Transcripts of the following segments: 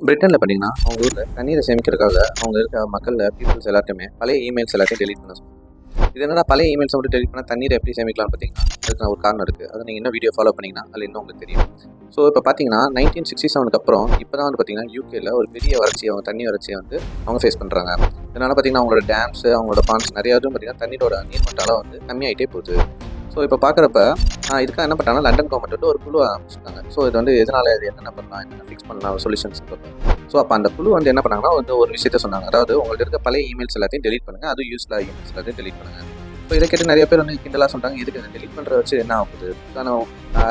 பிரிட்டனில் பார்த்தீங்கன்னா அவங்க ஊரில் தண்ணீரை சேமிக்கிறதுக்காக அவங்க இருக்க மக்கள் பீப்புள்ஸ் எல்லாத்தையுமே பழைய இமெயில்ஸ் எல்லாத்தையும் டெலிட் பண்ண சொல்லுவாங்க. இது என்னடா பழைய இமெயில்ஸ் மட்டும் டெலிட் பண்ணால் தண்ணீரை எப்படி சேமிக்கலாம்னு பார்த்தீங்கன்னா அதுக்கு ஒரு காரணம் இருக்குது. அதை நீங்கள் இன்னும் வீடியோ ஃபாலோ பண்ணிங்கன்னா அதில் இன்னும் உங்களுக்கு தெரியும். ஸோ இப்போ பார்த்தீங்கன்னா 1967 அப்புறம் இப்போ தான் வந்து பார்த்தீங்கன்னா யூகேல ஒரு பெரிய வறட்சியை தண்ணி வறட்சியை வந்து அவங்க ஃபேஸ் பண்ணுறாங்க. இதனால் பார்த்தீங்கன்னா அவங்களோட டேம்ஸ் அவங்களோட பாண்ட்ஸ் நிறையா பார்த்தீங்கன்னா தண்ணீரோட நீர்மட்டாலும் வந்து கம்மியாகிட்டே போகுது. ஸோ இப்போ பார்க்குறப்ப இதுக்காக என்ன பண்ணாங்கன்னா லண்டன் கவர்மெண்ட் வந்து ஒரு குழு ஆரம்பிச்சிருக்காங்க. ஸோ இது வந்து எதனால் இது என்னென்ன பண்ணலாம் என்னென்ன ஃபிக்ஸ் பண்ணலாம் சொல்யூஷன்ஸ் சொல்லுவாங்க. ஸோ அப்போ அந்த குழு வந்து என்ன பண்ணாங்கன்னா வந்து ஒரு விஷயத்த சொன்னாங்க. அதாவது உங்கள்ட்ட இருக்க பழைய இமெயில்ஸ் எல்லாத்தையும் டெலிட் பண்ணுங்கள், அதுவும் யூஸ்ஃபுல்லாக இமெயில்ஸ் எல்லாத்தையும் டெலிட் பண்ணுங்கள். இப்போ இதை கேட்டு நிறைய பேர் வந்து கிண்டலாக சொல்லிட்டாங்க, இதுக்கு இதை டெலிட் பண்ணுறத வச்சு என்ன ஆகுது, ஆனால்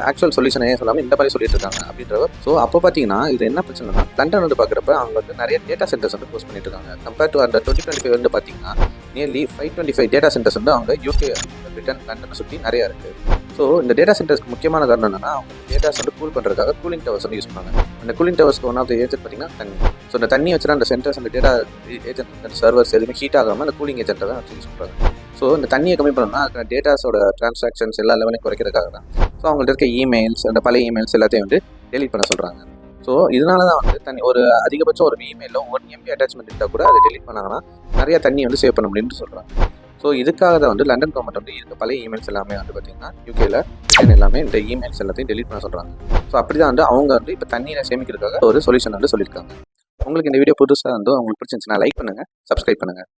ஆக்சுவல் சொல்யூஷனே சொல்லாமல் இந்த மாதிரி சொல்லிட்டு இருக்காங்க அப்படின்றவர். ஸோ அப்போ பார்த்தீங்கன்னா இது என்ன பிரச்சனைனா லண்டன் வந்து பார்க்குறப்ப அவங்க வந்து நிறைய டேட்டா சென்டர்ஸ் வந்து க்ளோஸ் பண்ணிட்டு இருக்காங்க. கம்பேர்ட் டு அந்த 2025 வந்து பார்த்தீங்கன்னா நியர்லி 525 டேட்டா சென்டர்ஸ் வந்து அவங்க யூகே பிரிட்டன் லண்டனை சுற்றி நிறையா இருக்குது. ஸோ இந்த டேட்டா சென்டர்ஸ்க்கு முக்கியமான காரணம் என்னன்னா அவங்க டேட்டாஸ் வந்து கூல் பண்ணுறதுக்காக கூலிங் டவர்ஸ் வந்து யூஸ் பண்ணாங்க. அந்த கூலிங் டவர்ஸ்க்கு ஒன் ஆஃப் த ஏஜென்ட் பார்த்தீங்கன்னா தண்ணி. ஸோ அந்த தண்ணி வச்சுனா அந்த சென்டர்ஸ் அந்த டேட்டா ஏஜென்ட் சர்வர்ஸ் எதுவுமே ஹீட் ஆகாமல் அந்த கூலிங் ஏஜென்ட்டை தான் வச்சு யூஸ் பண்ணுறாங்க. ஸோ இந்த தண்ணியை கம்மி பண்ணணும்னா அதுக்கு டேட்டாஸோட ட்ரான்சாக்ஷன்ஸ் எல்லா லெவலையும் குறைக்கிறதுக்காக தான். ஸோ அவங்கள்ட்ட இருக்க இமெயில்ஸ் அந்த பழைய இமெயில்ஸ் எல்லாத்தையும் வந்து டெலிட் பண்ண சொல்கிறாங்க. ஸோ இதனால தான் வந்து தண்ணி ஒரு அதிகபட்சம் ஒரு இமெயிலில் 1 MB அட்டாச்மெண்ட் இருந்தால் கூட அதை டெலிட் பண்ணாங்கன்னா நிறைய தண்ணி வந்து சேவ் பண்ண முடியும்னு சொல்கிறாங்க. ஸோ இதுக்காக தான் வந்து லண்டன் கவர்மெண்ட் வந்து இருக்க பழைய இமெயில்ஸ் எல்லாமே வந்து பார்த்திங்கன்னா யூகேல எல்லாமே இந்த இமெயில்ஸ் எல்லாத்தையும் டெலிட் பண்ண சொல்கிறாங்க. ஸோ அப்படி தான் வந்து அவங்க வந்து இப்போ தண்ணியை சேமிக்கிறதுக்காக ஒரு சொல்யூஷன் வந்து சொல்லியிருக்காங்க. உங்களுக்கு இந்த வீடியோ புதுசாக வந்து உங்களுக்கு பிடிச்சிருந்துச்சுன்னா லைக் பண்ணுங்கள், சப்ஸ்கிரைப் பண்ணுங்கள்.